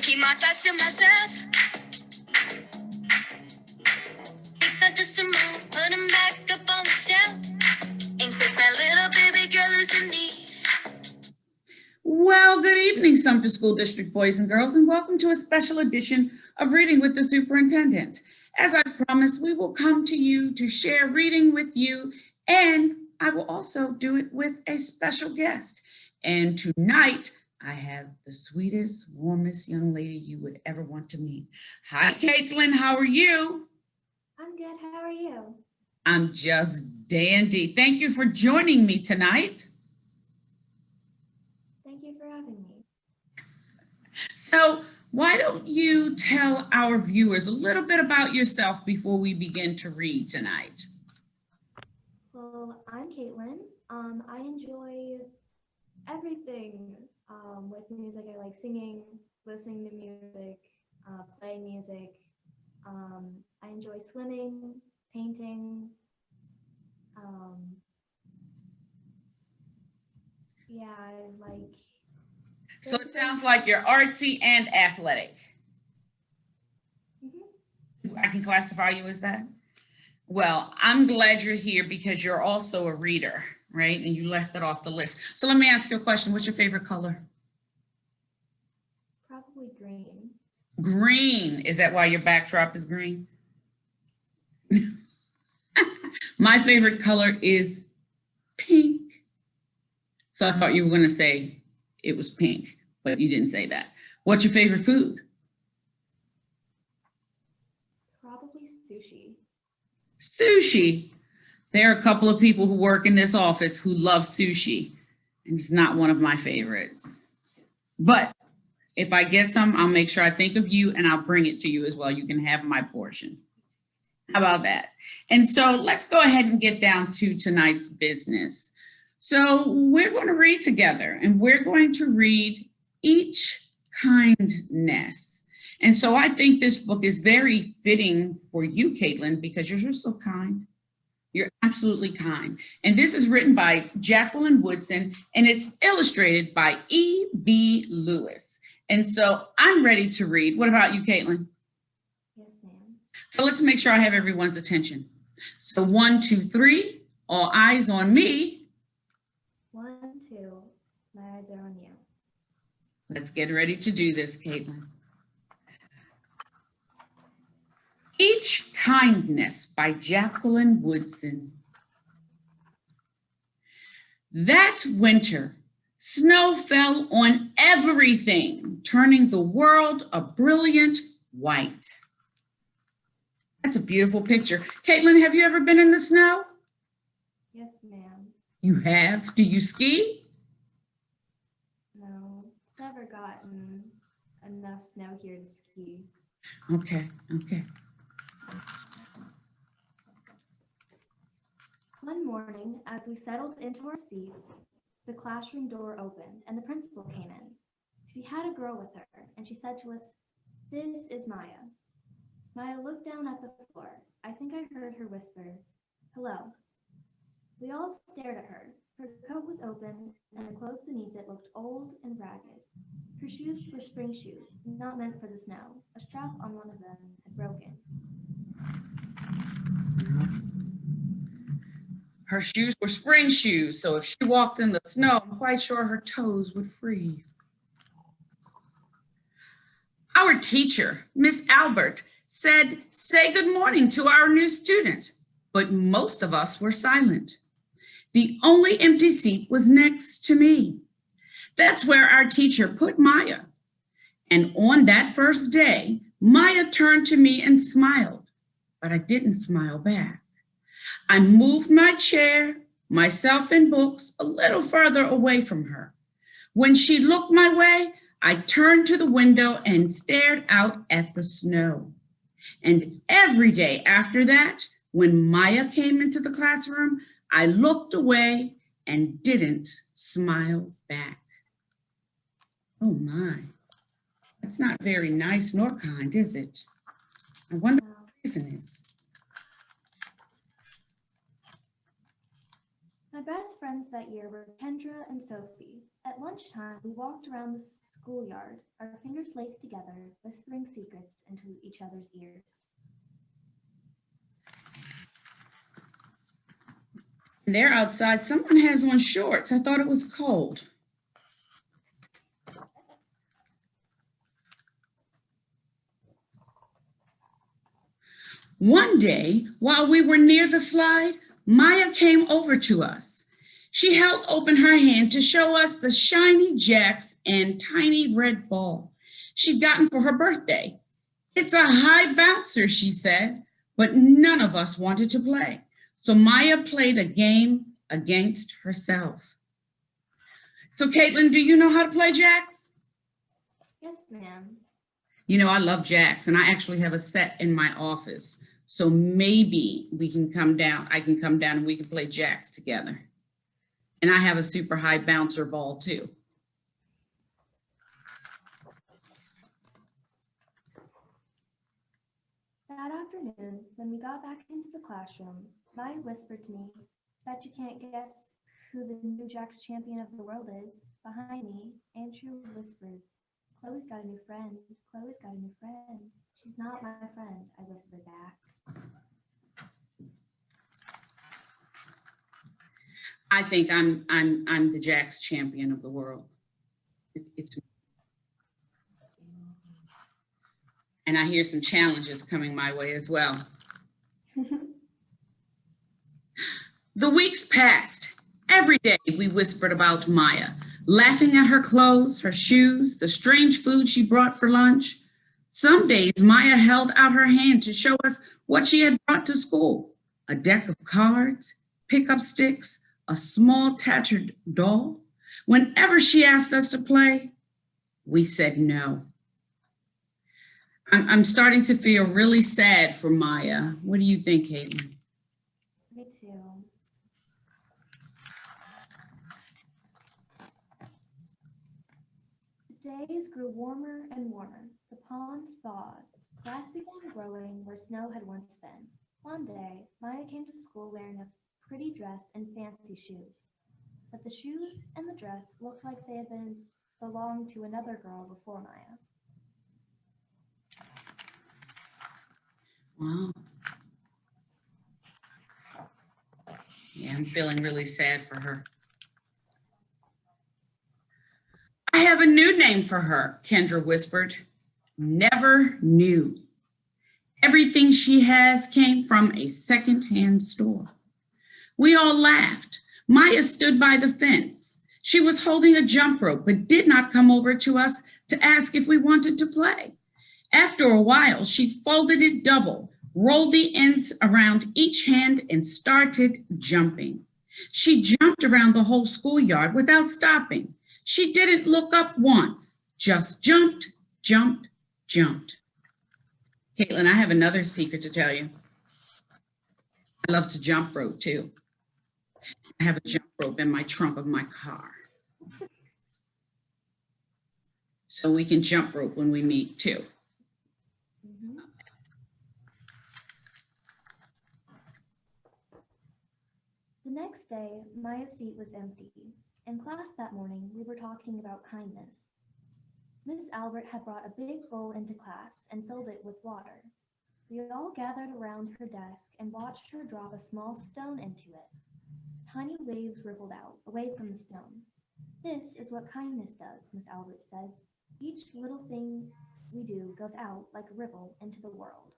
Keep my thoughts to myself. Not just a move, put them back up on the shelf. In case my little baby girl is in need. Well, good evening, Sumter School District boys and girls, and welcome to a special edition of Reading with the Superintendent. As I promised, we will come to you to share reading with you, and I will also do it with a special guest. And tonight, I have the sweetest, warmest young lady you would ever want to meet. Hi, Katelyn, how are you? I'm good, how are you? I'm just dandy. Thank you for joining me tonight. Thank you for having me. So why don't you tell our viewers a little bit about yourself before we begin to read tonight? Well, I'm Katelyn. I enjoy everything with music. I like singing, listening to music, playing music. I enjoy swimming, painting. Yeah, I like. So it sounds like you're artsy and athletic. Mm-hmm. I can classify you as that? Well, I'm glad you're here because you're also a reader, right? And you left it off the list. So let me ask you a question. What's your favorite color? Probably green. Green. Is that why your backdrop is green? My favorite color is pink. So I thought you were going to say it was pink, but you didn't say that. What's your favorite food? Probably sushi. Sushi. There are a couple of people who work in this office who love sushi, and it's not one of my favorites. But if I get some, I'll make sure I think of you and I'll bring it to you as well. You can have my portion. How about that? And so let's go ahead and get down to tonight's business. So we're going to read together, and we're going to read Each Kindness. And so I think this book is very fitting for you, Katelyn, because you're just so kind. You're absolutely kind. And this is written by Jacqueline Woodson, and it's illustrated by E.B. Lewis. And so I'm ready to read. What about you, Katelyn? Yes, ma'am. So let's make sure I have everyone's attention. So 1, 2, 3, all eyes on me. 1, 2, my eyes are on you. Let's get ready to do this, Katelyn. Each Kindness by Jacqueline Woodson. That winter, snow fell on everything, turning the world a brilliant white. That's a beautiful picture. Katelyn, have you ever been in the snow? Yes, ma'am. You have? Do you ski? No, never gotten enough snow here to ski. Okay. One morning, as we settled into our seats, the classroom door opened and the principal came in. She had a girl with her, and she said to us, "This is Maya." Maya looked down at the floor. I think I heard her whisper, "Hello." We all stared at her. Her coat was open, and the clothes beneath it looked old and ragged. Her shoes were spring shoes, not meant for the snow. A strap on one of them had broken. Her shoes were spring shoes, so if she walked in the snow, I'm quite sure her toes would freeze. Our teacher, Miss Albert, said, "Say good morning to our new student," but most of us were silent. The only empty seat was next to me. That's where our teacher put Maya. And on that first day, Maya turned to me and smiled, but I didn't smile back. I moved my chair, myself and books a little further away from her. When she looked my way, I turned to the window and stared out at the snow. And every day after that, when Maya came into the classroom, I looked away and didn't smile back. Oh my, that's not very nice nor kind, is it? I wonder what the reason is. My best friends that year were Kendra and Sophie. At lunchtime, we walked around the schoolyard, our fingers laced together, whispering secrets into each other's ears. They're outside. Someone has on shorts. I thought it was cold. One day, while we were near the slide, Maya came over to us. She held open her hand to show us the shiny jacks and tiny red ball she'd gotten for her birthday. It's a high bouncer, she said, but none of us wanted to play. So Maya played a game against herself. So Katelyn, do you know how to play jacks? Yes, ma'am. You know, I love jacks, and I actually have a set in my office. So maybe we can come down, I can come down and we can play jacks together. And I have a super high bouncer ball too. That afternoon, when we got back into the classroom, Maya whispered to me, "Bet you can't guess who the new Jack's champion of the world is." Behind me, Andrew whispered, "Chloe's got a new friend. Chloe's got a new friend." "She's not my friend," I whispered back. I think I'm the Jack's champion of the world. It's and I hear some challenges coming my way as well. The weeks passed. Every day we whispered about Maya, laughing at her clothes, her shoes, the strange food she brought for lunch. Some days Maya held out her hand to show us what she had brought to school: a deck of cards, pickup sticks, a small tattered doll. Whenever she asked us to play, we said no. I'm starting to feel really sad for Maya. What do you think, Katelyn? Me too. The days grew warmer and warmer. The pond thawed. Grass began growing where snow had once been. One day, Maya came to school wearing a pretty dress and fancy shoes. But the shoes and the dress looked like they had belonged to another girl before Maya. Wow. Yeah, I'm feeling really sad for her. I have a new name for her, Kendra whispered. Never knew. Everything she has came from a secondhand store. We all laughed. Maya stood by the fence. She was holding a jump rope, but did not come over to us to ask if we wanted to play. After a while, she folded it double, rolled the ends around each hand, and started jumping. She jumped around the whole schoolyard without stopping. She didn't look up once, just jumped, jumped, jumped. Katelyn, I have another secret to tell you. I love to jump rope too. I have a jump rope in my trunk of my car. So we can jump rope when we meet too. The next day, Maya's seat was empty. In class that morning, we were talking about kindness. Miss Albert had brought a big bowl into class and filled it with water. We all gathered around her desk and watched her drop a small stone into it. Tiny waves rippled out, away from the stone. "This is what kindness does," Miss Albert said. "Each little thing we do goes out like a ripple into the world."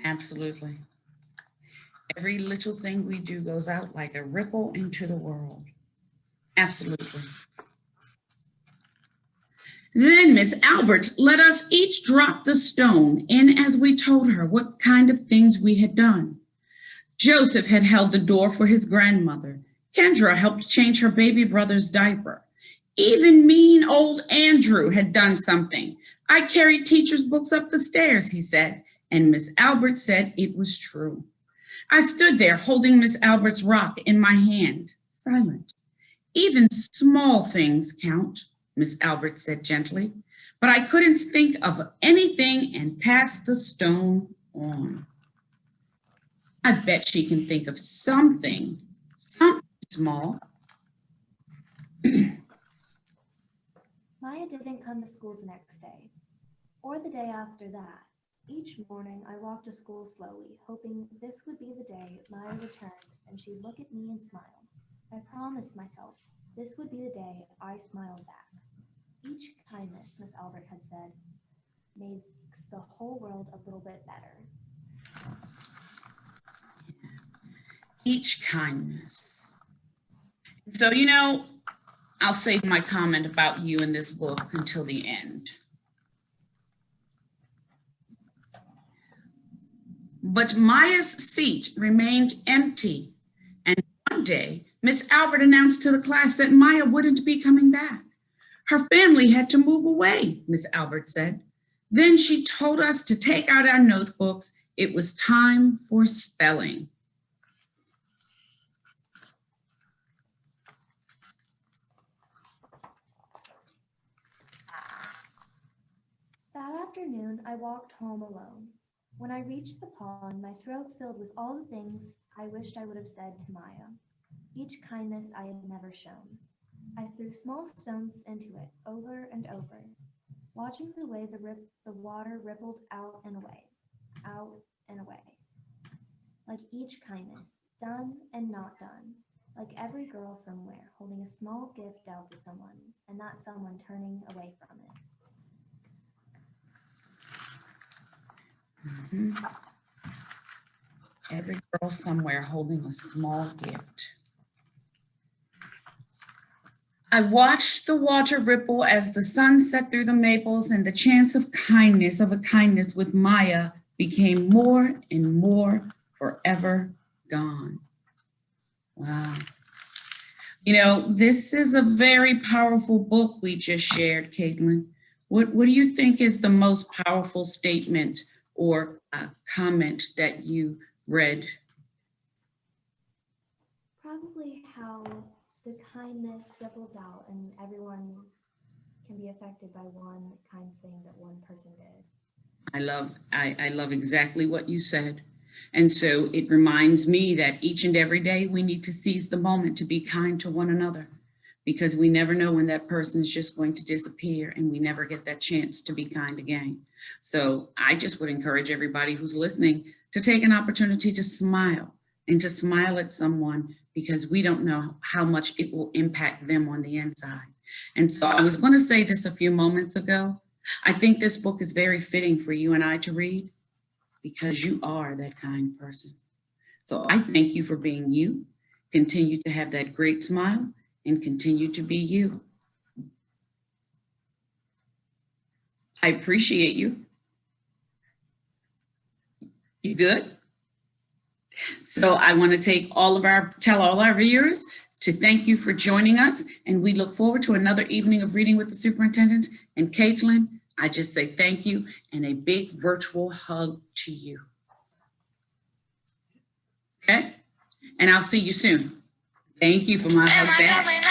Absolutely. Every little thing we do goes out like a ripple into the world. Absolutely. Then Miss Albert let us each drop the stone in as we told her what kind of things we had done. Joseph had held the door for his grandmother. Kendra helped change her baby brother's diaper. Even mean old Andrew had done something. "I carried teacher's books up the stairs," he said, and Miss Albert said it was true. I stood there holding Miss Albert's rock in my hand, silent. "Even small things count," Miss Albert said gently, but I couldn't think of anything and passed the stone on. I bet she can think of something small. Maya didn't come to school the next day, or the day after that. Each morning I walked to school slowly, hoping this would be the day Maya returned and she'd look at me and smile. I promised myself this would be the day I smiled back. Each kindness, Miss Albert had said, makes the whole world a little bit better. Each kindness. So, I'll save my comment about you in this book until the end. But Maya's seat remained empty, and one day, Miss Albert announced to the class that Maya wouldn't be coming back. Her family had to move away, Miss Albert said. Then she told us to take out our notebooks. It was time for spelling. That afternoon, I walked home alone. When I reached the pond, my throat filled with all the things I wished I would have said to Maya, each kindness I had never shown. I threw small stones into it over and over, watching the way the water rippled out and away, like each kindness, done and not done, like every girl somewhere holding a small gift out to someone, and that someone turning away from it. Mm-hmm. Every girl somewhere holding a small gift. I watched the water ripple as the sun set through the maples, and the chance of a kindness with Maya became more and more forever gone. Wow. This is a very powerful book we just shared, Katelyn. What do you think is the most powerful statement or comment that you read? Probably how the kindness ripples out and everyone can be affected by one kind thing that one person did. I love exactly what you said. And so it reminds me that each and every day we need to seize the moment to be kind to one another, because we never know when that person is just going to disappear and we never get that chance to be kind again. So I just would encourage everybody who's listening to take an opportunity to smile and to smile at someone, because we don't know how much it will impact them on the inside. And so I was going to say this a few moments ago. I think this book is very fitting for you and I to read, because you are that kind person. So I thank you for being you. Continue to have that great smile and continue to be you. I appreciate you. You good? So I want to tell all our viewers to thank you for joining us, and we look forward to another evening of reading with the superintendent. And Katelyn, I just say thank you and a big virtual hug to you. Okay? And I'll see you soon. Thank you for my husband.